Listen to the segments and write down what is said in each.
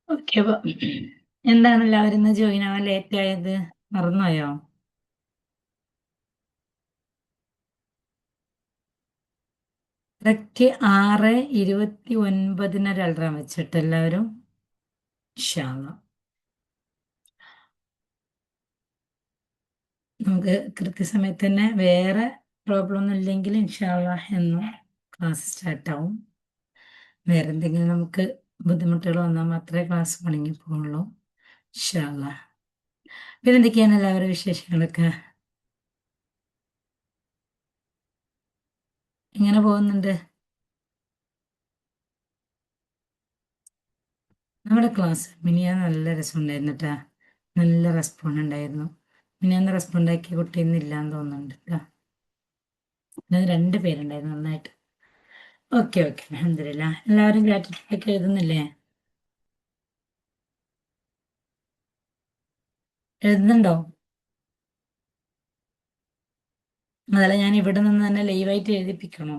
Okay. അപ്പൊ എന്താണ് എല്ലാവരും ഇന്ന് ജോയിൻ ആവാൻ ലേറ്റ് ആയത്? മറന്നുപോയോ? കറക്റ്റ് 6:29 അലാറം വെച്ചിട്ട് എല്ലാവരും ഇൻഷാ അള്ളാ നമുക്ക് കൃത്യസമയത്ത് തന്നെ വേറെ പ്രോബ്ലം ഒന്നും ഇല്ലെങ്കിൽ ഇൻഷാ അള്ളാ എന്നും ക്ലാസ് സ്റ്റാർട്ട് ആവും. വേറെ എന്തെങ്കിലും നമുക്ക് ബുദ്ധിമുട്ടുകൾ വന്നാൽ മാത്രമേ ക്ലാസ് മുടങ്ങി പോകുള്ളൂ. ഇൻഷാ അള്ളാ. പിന്നെ എന്തൊക്കെയാണ് എല്ലാവരുടെ വിശേഷങ്ങളൊക്കെ? എങ്ങനെ പോകുന്നുണ്ട് നമ്മുടെ ക്ലാസ്? മിനിയാന്ന് നല്ല രസമുണ്ടായിരുന്നു കേട്ടാ. നല്ല റെസ്പോണ്ട് ഉണ്ടായിരുന്നു. മിനിയാന്ന് റെസ്പോണ്ട് ആക്കിയ കുട്ടിയൊന്നും ഇല്ലാന്ന് തോന്നുന്നുണ്ട് കേട്ടോ. പിന്നെ 2 പേരുണ്ടായിരുന്നു നന്നായിട്ട്. ഓക്കെ ഓക്കെ, അൽഹംദുലില്ലാ. എല്ലാവരും ഗ്രാറ്റിറ്റ്യൂഡ് ഒക്കെ എഴുതുന്നില്ലേ? എഴുതുന്നുണ്ടോ? അതല്ല, ഞാൻ ഇവിടെ നിന്ന് തന്നെ ലൈവായിട്ട് എഴുതിപ്പിക്കണോ?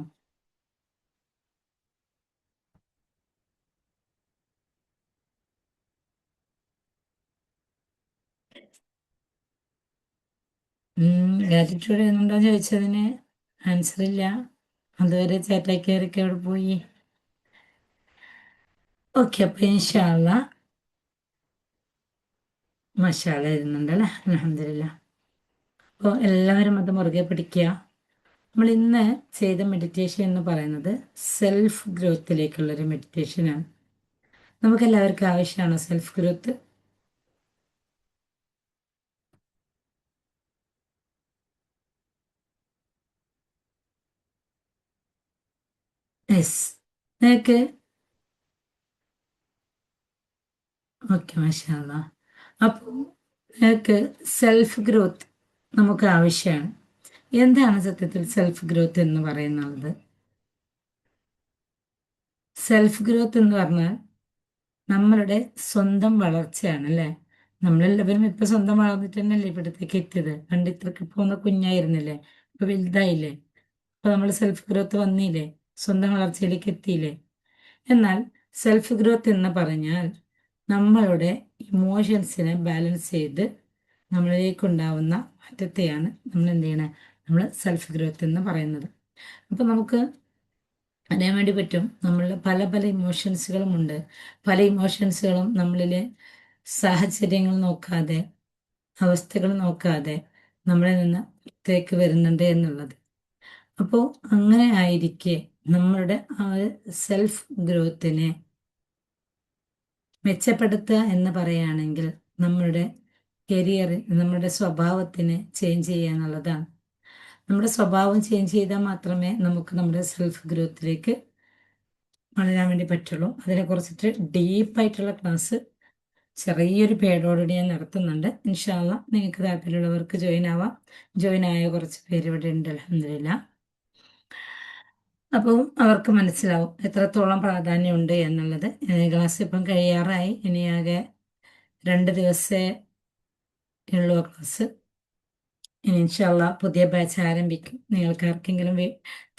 ഗ്രാറ്റിറ്റ്യൂഡ് എഴുതുന്നുണ്ടോ ചോദിച്ചതിന് ആൻസർ ഇല്ല. അതുവരെ ചാറ്റാക്കി കയറിയൊക്കെ അവിടെ പോയി. ഓക്കെ, അപ്പൊ ഇൻഷാ അള്ളാ മാഷാ അള്ളാ എഴുതുന്നുണ്ടല്ലേ, അൽഹംദുലില്ലാ. അപ്പോൾ എല്ലാവരും അത് മുറുകെ പിടിക്കുക. നമ്മൾ ഇന്ന് ചെയ്ത മെഡിറ്റേഷൻ എന്ന് പറയുന്നത് സെൽഫ് ഗ്രോത്തിലേക്കുള്ളൊരു മെഡിറ്റേഷനാണ്. നമുക്ക് എല്ലാവർക്കും ആവശ്യമാണോ സെൽഫ് ഗ്രോത്ത്? യെസ്. നിങ്ങൾക്ക് ഓക്കെ, മാഷാ അള്ളാ. അപ്പോൾ നിങ്ങൾക്ക് സെൽഫ് ഗ്രോത്ത് നമുക്ക് ആവശ്യമാണ്. എന്താണ് സത്യത്തിൽ സെൽഫ് ഗ്രോത്ത് എന്ന് പറയുന്നത്? സെൽഫ് ഗ്രോത്ത് എന്ന് പറഞ്ഞാൽ നമ്മളുടെ സ്വന്തം വളർച്ചയാണ് അല്ലേ? നമ്മളെല്ലാവരും ഇപ്പൊ സ്വന്തം വളർന്നിട്ട് തന്നെയല്ലേ ഇവിടത്തേക്ക് എത്തിയത്. പണ്ട് ഇത്രക്ക് പോകുന്ന കുഞ്ഞായിരുന്നില്ലേ, ഇപ്പൊ വലുതായില്ലേ. അപ്പൊ നമ്മൾ സെൽഫ് ഗ്രോത്ത് വന്നില്ലേ, സ്വന്തം വളർച്ചയിലേക്ക് എത്തിയില്ലേ. എന്നാൽ സെൽഫ് ഗ്രോത്ത് എന്ന് പറഞ്ഞാൽ നമ്മളുടെ ഇമോഷൻസിനെ ബാലൻസ് ചെയ്ത് നമ്മളിലേക്ക് ഉണ്ടാവുന്ന മാറ്റത്തെയാണ് നമ്മൾ എന്ത് ചെയ്യണേ, നമ്മൾ സെൽഫ് ഗ്രോത്ത് എന്ന് പറയുന്നത്. അപ്പൊ നമുക്ക് അറിയാൻ വേണ്ടി പറ്റും നമ്മളിൽ പല പല ഇമോഷൻസുകളും ഉണ്ട്. പല ഇമോഷൻസുകളും നമ്മളിലെ സാഹചര്യങ്ങൾ നോക്കാതെ, അവസ്ഥകൾ നോക്കാതെ നമ്മളിൽ നിന്ന് പുറത്തേക്ക് വരുന്നുണ്ട് എന്നുള്ളത്. അപ്പോൾ അങ്ങനെ ആയിരിക്കെ നമ്മളുടെ ആ സെൽഫ് ഗ്രോത്തിനെ മെച്ചപ്പെടുത്തുക എന്ന് പറയുകയാണെങ്കിൽ നമ്മളുടെ കരിയറിൽ നമ്മുടെ സ്വഭാവത്തിന് ചേഞ്ച് ചെയ്യുക എന്നുള്ളതാണ്. നമ്മുടെ സ്വഭാവം ചേഞ്ച് ചെയ്താൽ മാത്രമേ നമുക്ക് നമ്മുടെ സെൽഫ് ഗ്രോത്തിലേക്ക് വളരാൻ വേണ്ടി പറ്റുള്ളൂ. അതിനെ കുറിച്ചിട്ട് ഡീപ്പായിട്ടുള്ള ക്ലാസ് ചെറിയൊരു പേരോടുകൂടി ഞാൻ നടത്തുന്നുണ്ട്. ഇൻഷാ അള്ളാ നിങ്ങൾക്ക് താല്പര്യമുള്ളവർക്ക് ജോയിൻ ആവാം. ജോയിൻ ആയ കുറച്ച് പേര് ഇവിടെ ഉണ്ട്, അൽഹംദുലില്ലാ. അപ്പം അവർക്ക് മനസ്സിലാവും എത്രത്തോളം പ്രാധാന്യമുണ്ട് എന്നുള്ളത്. ക്ലാസ് ഇപ്പം കഴിയാറായി. ഇനി ആകെ 2 ദിവസമേ ഉള്ളൂ ക്ലാസ്. ഇനി ഇൻഷാ അള്ളാ പുതിയ ബാച്ച് ആരംഭിക്കും. നിങ്ങൾക്ക് ആർക്കെങ്കിലും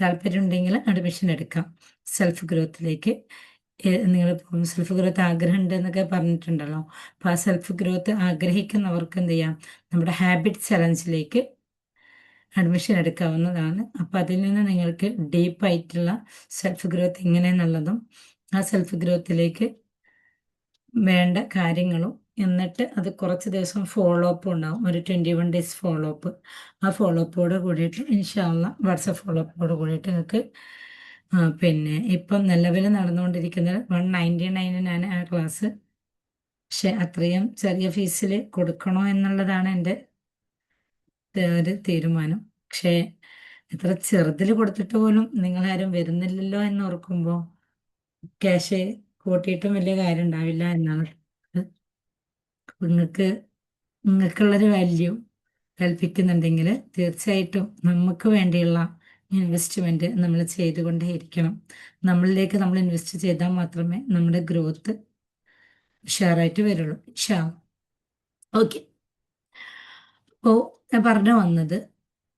താല്പര്യം ഉണ്ടെങ്കിൽ അഡ്മിഷൻ എടുക്കാം സെൽഫ് ഗ്രോത്തിലേക്ക്. നിങ്ങൾ സെൽഫ് ഗ്രോത്ത് ആഗ്രഹമുണ്ട് എന്നൊക്കെ പറഞ്ഞിട്ടുണ്ടല്ലോ. അപ്പോൾ ആ സെൽഫ് ഗ്രോത്ത് ആഗ്രഹിക്കുന്നവർക്ക് എന്ത് ചെയ്യാം, നമ്മുടെ ഹാബിറ്റ് ചലഞ്ചിലേക്ക് അഡ്മിഷൻ എടുക്കാവുന്നതാണ്. അപ്പോൾ അതിൽ നിന്ന് നിങ്ങൾക്ക് ഡീപ്പായിട്ടുള്ള സെൽഫ് ഗ്രോത്ത് എങ്ങനെയെന്നുള്ളതും ആ സെൽഫ് ഗ്രോത്തിലേക്ക് വേണ്ട കാര്യങ്ങളും, എന്നിട്ട് അത് കുറച്ച് ദിവസം ഫോളോ അപ്പ് ഉണ്ടാവും. ഒരു 21 ഡേയ്സ് ഫോളോ അപ്പ്. ആ ഫോളോ അപ്പോട് കൂടിയിട്ട് ഇൻഷാ അള്ളാ വാട്സപ്പ് ഫോളോ അപ്പോട് കൂടിയിട്ട് നിങ്ങൾക്ക് പിന്നെ ഇപ്പം നിലവിൽ നടന്നുകൊണ്ടിരിക്കുന്നത് 199-നാണ് ആ ക്ലാസ്. പക്ഷെ അത്രയും ചെറിയ ഫീസിൽ കൊടുക്കണോ എന്നുള്ളതാണ് എൻ്റെ ഒരു തീരുമാനം. പക്ഷേ ഇത്ര ചെറുതിൽ കൊടുത്തിട്ട് പോലും നിങ്ങളാരും വരുന്നില്ലല്ലോ എന്ന് ഓർക്കുമ്പോൾ ക്യാഷ് കൂട്ടിയിട്ടും വലിയ കാര്യം ഉണ്ടാവില്ല എന്നാണ്. നിങ്ങൾക്ക് നിങ്ങൾക്കുള്ളൊരു വാല്യൂ കൽപ്പിക്കുന്നുണ്ടെങ്കിൽ തീർച്ചയായിട്ടും നമുക്ക് വേണ്ടിയുള്ള ഇൻവെസ്റ്റ്മെൻറ്റ് നമ്മൾ ചെയ്തുകൊണ്ടേയിരിക്കണം. നമ്മളിലേക്ക് നമ്മൾ ഇൻവെസ്റ്റ് ചെയ്താൽ മാത്രമേ നമ്മുടെ ഗ്രോത്ത് ഉഷാറായിട്ട് വരുള്ളൂ. ഓക്കെ. അപ്പോൾ ഞാൻ പറഞ്ഞു വന്നത്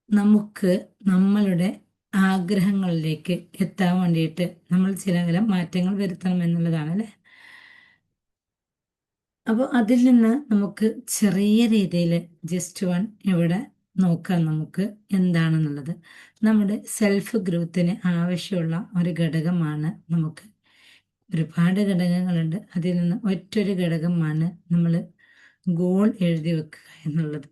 നമുക്ക് നമ്മളുടെ ആഗ്രഹങ്ങളിലേക്ക് എത്താൻ വേണ്ടിയിട്ട് നമ്മൾ ചില ചില മാറ്റങ്ങൾ വരുത്തണം എന്നുള്ളതാണ് അല്ലേ. അപ്പോൾ അതിൽ നിന്ന് നമുക്ക് ചെറിയ രീതിയിൽ ജസ്റ്റ് വൺ ഇവിടെ നോക്കാം നമുക്ക് എന്താണെന്നുള്ളത്. നമ്മുടെ സെൽഫ് ഗ്രോത്തിന് ആവശ്യമുള്ള ഒരു ഘടകമാണ് നമുക്ക്. ഒരുപാട് ഘടകങ്ങളുണ്ട്. അതിൽ നിന്ന് ഒറ്റൊരു ഘടകമാണ് നമ്മൾ ഗോൾ എഴുതി വെക്കുക എന്നുള്ളത്.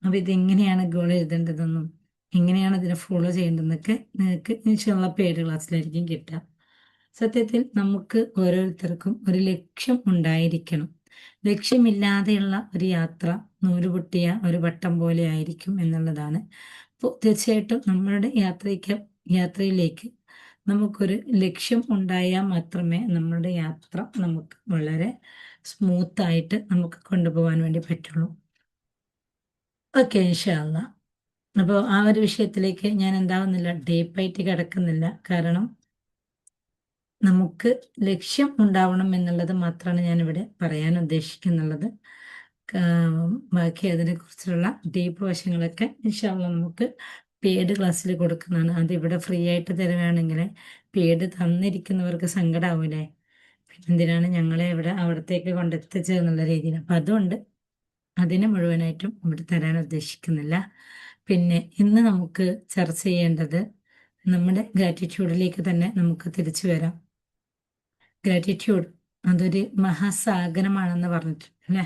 അപ്പോൾ ഇതെങ്ങനെയാണ് ഗോൾ എഴുതേണ്ടതെന്നും എങ്ങനെയാണ് ഇതിനെ ഫോളോ ചെയ്യേണ്ടതെന്നൊക്കെ നിങ്ങൾക്ക് ഇൻഷാല്ലാ പെയ്ഡ് ക്ലാസ്സിലായിരിക്കും കിട്ടുക. സത്യത്തിൽ നമുക്ക് ഓരോരുത്തർക്കും ഒരു ലക്ഷ്യം ഉണ്ടായിരിക്കണം. ലക്ഷ്യമില്ലാതെയുള്ള ഒരു യാത്ര നൂലുപൊട്ടിയ ഒരു വട്ടം പോലെ ആയിരിക്കും എന്നുള്ളതാണ്. അപ്പോൾ തീർച്ചയായിട്ടും നമ്മളുടെ യാത്രയിലേക്ക് നമുക്കൊരു ലക്ഷ്യം ഉണ്ടായാൽ മാത്രമേ നമ്മളുടെ യാത്ര നമുക്ക് വളരെ സ്മൂത്തായിട്ട് നമുക്ക് കൊണ്ടുപോകാൻ വേണ്ടി പറ്റുള്ളൂ. ഓക്കെ, ഇൻഷാല്ലാ. അപ്പോൾ ആ ഒരു വിഷയത്തിലേക്ക് ഞാൻ എന്താവുന്നില്ല, ഡീപ്പായിട്ട് കിടക്കുന്നില്ല. കാരണം നമുക്ക് ലക്ഷ്യം ഉണ്ടാവണം എന്നുള്ളത് മാത്രമാണ് ഞാനിവിടെ പറയാൻ ഉദ്ദേശിക്കുന്നുള്ളത്. ബാക്കി അതിനെക്കുറിച്ചുള്ള ഡീപ്പ് വശങ്ങളൊക്കെ ഇൻഷാല്ലാ നമുക്ക് പെയ്ഡ് ക്ലാസ്സിൽ കൊടുക്കുന്നതാണ്. അതിവിടെ ഫ്രീ ആയിട്ട് തരുവാണെങ്കിൽ പെയ്ഡ് തന്നിരിക്കുന്നവർക്ക് സങ്കടമാവൂലേ? എന്തിനാണ് ഞങ്ങളെ ഇവിടെ അവിടത്തേക്ക് കൊണ്ടെത്തിച്ചതെന്നുള്ള രീതിയിൽ. അപ്പം അതുകൊണ്ട് അതിനെ മുഴുവനായിട്ടും ഇവിടെ തരാൻ ഉദ്ദേശിക്കുന്നില്ല. പിന്നെ ഇന്ന് നമുക്ക് ചർച്ച ചെയ്യേണ്ടത് നമ്മുടെ ഗ്രാറ്റിറ്റ്യൂഡിലേക്ക് തന്നെ നമുക്ക് തിരിച്ചു വരാം. ഗ്രാറ്റിറ്റ്യൂഡ് അതൊരു മഹാസാഗരമാണെന്ന് പറഞ്ഞിട്ടുണ്ട് അല്ലേ?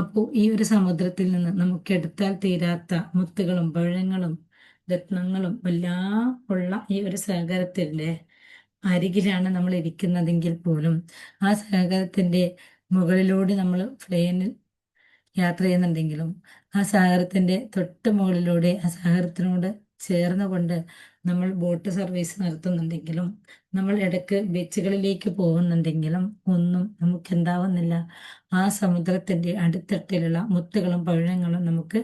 അപ്പോൾ ഈ ഒരു സമുദ്രത്തിൽ നിന്ന് നമുക്ക് എടുത്താൽ തീരാത്ത മുത്തുകളും പഴങ്ങളും രത്നങ്ങളും എല്ലാം ഉള്ള ഈ ഒരു സാഗരത്തിന്റെ അരികിലാണ് നമ്മൾ ഇരിക്കുന്നതെങ്കിൽ പോലും ആ സാഗരത്തിന്റെ മുകളിലൂടെ നമ്മൾ പ്ലെയിനിൽ യാത്ര ചെയ്യുന്നുണ്ടെങ്കിലും ആ സാഗരത്തിന്റെ തൊട്ട് മുകളിലൂടെ ആ സാഗരത്തിനോട് ചേർന്നുകൊണ്ട് നമ്മൾ ബോട്ട് സർവീസ് നടത്തുന്നുണ്ടെങ്കിലും നമ്മൾ ഇടയ്ക്ക് ബീച്ചുകളിലേക്ക് പോകുന്നുണ്ടെങ്കിലും ഒന്നും നമുക്ക് എന്താവുന്നില്ല, ആ സമുദ്രത്തിന്റെ അടിത്തട്ടിലുള്ള മുത്തുകളും പവിഴങ്ങളും നമുക്ക്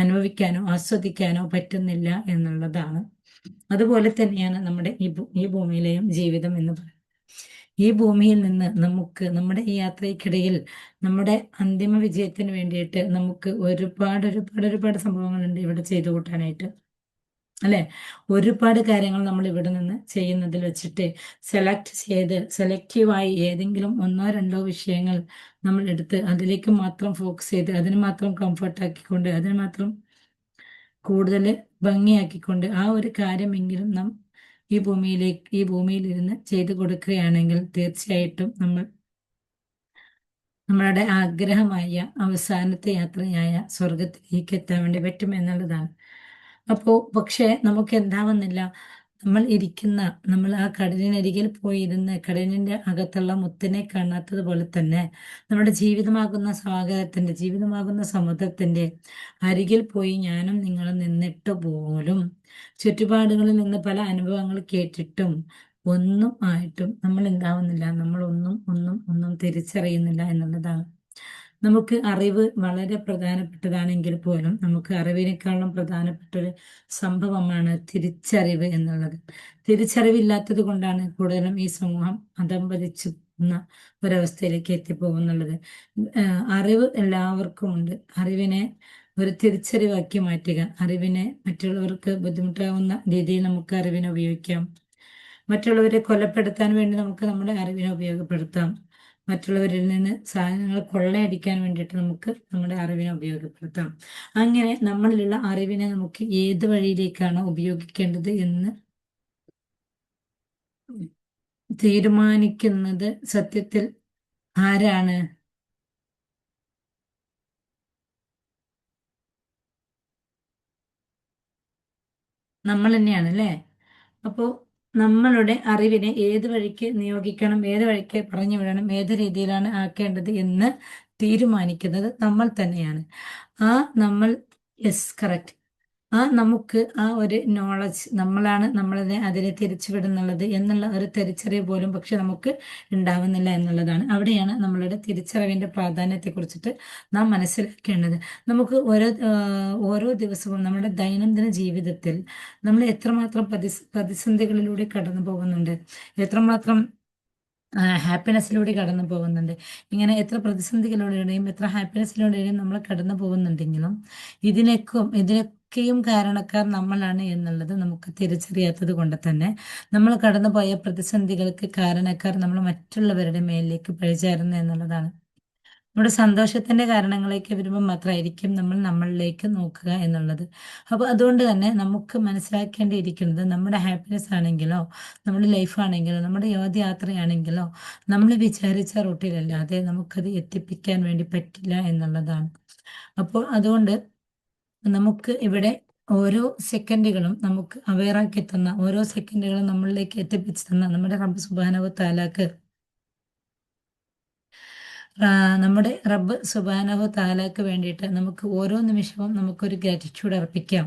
അനുഭവിക്കാനോ ആസ്വദിക്കാനോ പറ്റുന്നില്ല എന്നുള്ളതാണ്. അതുപോലെ തന്നെയാണ് നമ്മുടെ ഈ ഭൂമിയിലെയും ജീവിതം എന്ന് പറയുന്നത്. ഈ ഭൂമിയിൽ നിന്ന് നമുക്ക് നമ്മുടെ ഈ യാത്രയ്ക്കിടയിൽ നമ്മുടെ അന്തിമ വിജയത്തിന് വേണ്ടിയിട്ട് നമുക്ക് ഒരുപാട് ഒരുപാട് ഒരുപാട് സംഭവങ്ങളുണ്ട് ഇവിടെ ചെയ്തു കൂട്ടാനായിട്ട്, അല്ലെ? ഒരുപാട് കാര്യങ്ങൾ നമ്മൾ ഇവിടെ നിന്ന് ചെയ്യുന്നതിൽ വെച്ചിട്ട് സെലക്റ്റീവായി ഏതെങ്കിലും ഒന്നോ രണ്ടോ വിഷയങ്ങൾ നമ്മൾ എടുത്ത് അതിലേക്ക് മാത്രം ഫോക്കസ് ചെയ്ത് അതിന് മാത്രം കംഫർട്ടാക്കിക്കൊണ്ട് അതിന് മാത്രം കൂടുതൽ ഭംഗിയാക്കിക്കൊണ്ട് ആ ഒരു കാര്യമെങ്കിലും നാം ഈ ഭൂമിയിലിരുന്ന് ചെയ്തു കൊടുക്കുകയാണെങ്കിൽ തീർച്ചയായിട്ടും നമ്മളുടെ ആഗ്രഹമായ അവസാനത്തെ യാത്രയായ സ്വർഗത്തിലേക്ക് എത്താൻ വേണ്ടി പറ്റും എന്നുള്ളതാണ്. പക്ഷേ നമുക്ക് എന്താവുന്നില്ല, നമ്മൾ ആ കടലിനരികിൽ പോയിരുന്ന് കടലിന്റെ അകത്തുള്ള മുത്തിനെ കാണാത്തതുപോലെ തന്നെ നമ്മുടെ ജീവിതമാകുന്ന സമുദ്രത്തിന്റെ അരികിൽ പോയി ഞാനും നിങ്ങളും നിന്നിട്ട് പോലും ചുറ്റുപാടുകളിൽ നിന്ന് പല അനുഭവങ്ങൾ കേട്ടിട്ടും ഒന്നും ആയിട്ടും നമ്മൾ എന്താവുന്നില്ല, നമ്മൾ ഒന്നും ഒന്നും ഒന്നും തിരിച്ചറിയുന്നില്ല എന്നുള്ളതാണ്. നമുക്ക് അറിവ് വളരെ പ്രധാനപ്പെട്ടതാണെങ്കിൽ പോലും നമുക്ക് അറിവിനേക്കാളും പ്രധാനപ്പെട്ട ഒരു സംഭവമാണ് തിരിച്ചറിവ് എന്നുള്ളത്. തിരിച്ചറിവില്ലാത്തത് കൊണ്ടാണ് കൂടുതലും ഈ സമൂഹം അധംപതിച്ചു ഒരവസ്ഥയിലേക്ക് എത്തിപ്പോകുന്നുള്ളത്. അറിവ് എല്ലാവർക്കും ഉണ്ട്. അറിവിനെ ഒരു തിരിച്ചറിവാക്കി മാറ്റുക, അറിവിനെ മറ്റുള്ളവർക്ക് ബുദ്ധിമുട്ടാവുന്ന രീതിയിൽ നമുക്ക് അറിവിനെ ഉപയോഗിക്കാം. മറ്റുള്ളവരെ കൊലപ്പെടുത്താൻ വേണ്ടി നമുക്ക് നമ്മുടെ അറിവിനെ ഉപയോഗപ്പെടുത്താം. മറ്റുള്ളവരിൽ നിന്ന് സാധനങ്ങൾ കൊള്ളയടിക്കാൻ വേണ്ടിയിട്ട് നമുക്ക് നമ്മുടെ അറിവിനെ ഉപയോഗപ്പെടുത്താം. അങ്ങനെ നമ്മളിലുള്ള അറിവിനെ നമുക്ക് ഏത് വഴിയിലേക്കാണ് ഉപയോഗിക്കേണ്ടത് എന്ന് തീരുമാനിക്കുന്നത് സത്യത്തിൽ ആരാണ്? നമ്മൾ തന്നെയാണ് അല്ലേ? അപ്പോൾ നമ്മളുടെ അറിവിനെ ഏത് വഴിക്ക് നിയോഗിക്കണം, ഏത് വഴിക്ക് പറഞ്ഞു വിടണം, ഏത് രീതിയിലാണ് ആക്കേണ്ടത് എന്ന് തീരുമാനിക്കുന്നത് നമ്മൾ തന്നെയാണ്. ആ നമ്മൾ യെസ്, കറക്റ്റ്. നമുക്ക് ആ ഒരു നോളജ് നമ്മളാണ് അതിനെ തിരിച്ചുവിടുന്നുള്ളത് എന്നുള്ള ഒരു തിരിച്ചറിവ് പോലും പക്ഷെ നമുക്ക് ഉണ്ടാവുന്നില്ല എന്നുള്ളതാണ്. അവിടെയാണ് നമ്മളുടെ തിരിച്ചറിവിന്റെ പ്രാധാന്യത്തെ കുറിച്ചിട്ട് നാം മനസ്സിലാക്കേണ്ടത്. നമുക്ക് ഓരോ ദിവസവും നമ്മുടെ ദൈനംദിന ജീവിതത്തിൽ നമ്മൾ എത്രമാത്രം പ്രതിസന്ധികളിലൂടെ കടന്നു പോകുന്നുണ്ട്, എത്രമാത്രം ഹാപ്പിനെസ്സിലൂടെ കടന്നു പോകുന്നുണ്ട്. ഇങ്ങനെ എത്ര പ്രതിസന്ധികളിലൂടെയും എത്ര ഹാപ്പിനെസ്സിലൂടെയും നമ്മൾ കടന്നു പോകുന്നുണ്ടെങ്കിലും ഇതിനൊക്കെയും കാരണക്കാർ നമ്മളാണ് എന്നുള്ളത് നമുക്ക് തിരിച്ചറിയാത്തത് കൊണ്ട് തന്നെ നമ്മൾ കടന്നുപോയ പ്രതിസന്ധികൾക്ക് കാരണക്കാർ നമ്മൾ മറ്റുള്ളവരുടെ മേലിലേക്ക് പഴിചാരുന്നു എന്നുള്ളതാണ്. നമ്മുടെ സന്തോഷത്തിന്റെ കാരണങ്ങളിലേക്ക് വരുമ്പോൾ മാത്രമായിരിക്കും നമ്മൾ നമ്മളിലേക്ക് നോക്കുക എന്നുള്ളത്. അപ്പോൾ അതുകൊണ്ട് തന്നെ നമുക്ക് മനസ്സിലാക്കേണ്ടിയിരിക്കുന്നത് നമ്മുടെ ഹാപ്പിനെസ് ആണെങ്കിലോ നമ്മുടെ ലൈഫ് ആണെങ്കിലോ നമ്മുടെ യാത്രയാണെങ്കിലോ നമ്മൾ വിചാരിച്ച റൂട്ടിലല്ലാതെ നമുക്കത് എത്തിപ്പിക്കാൻ വേണ്ടി പറ്റില്ല എന്നുള്ളതാണ്. അപ്പോൾ അതുകൊണ്ട് നമുക്ക് ഇവിടെ ഓരോ സെക്കൻഡുകളും നമുക്ക് അവെയറാക്കി തന്ന ഓരോ സെക്കൻഡുകളും നമ്മളിലേക്ക് എത്തിപ്പിച്ച് തന്ന നമ്മുടെ റബ്ബ് സുബ്ഹാനഹു വ തആലക്ക് നമ്മുടെ റബ്ബ് സുബ്ഹാനഹു തആലക്ക് വേണ്ടിയിട്ട് നമുക്ക് ഓരോ നിമിഷവും നമുക്കൊരു ഗ്രാറ്റിറ്റ്യൂഡ് അർപ്പിക്കാം.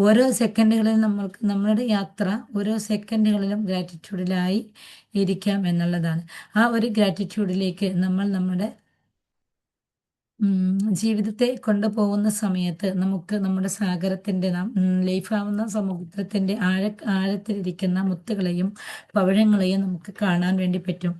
ഓരോ സെക്കൻഡുകളിലും നമ്മൾക്ക് നമ്മുടെ യാത്ര ഓരോ സെക്കൻഡുകളിലും ഗ്രാറ്റിറ്റ്യൂഡിലായി ഇരിക്കാം എന്നുള്ളതാണ്. ആ ഒരു ഗ്രാറ്റിറ്റ്യൂഡിലേക്ക് നമ്മൾ നമ്മുടെ ജീവിതത്തെ കൊണ്ടുപോകുന്ന സമയത്ത് നമുക്ക് നമ്മുടെ സാഗരത്തിന്റെ ലൈഫാവുന്ന സമുദ്രത്തിന്റെ ആഴത്തിലിരിക്കുന്ന മുത്തുകളെയും പവിഴങ്ങളെയും നമുക്ക് കാണാൻ വേണ്ടി പറ്റും.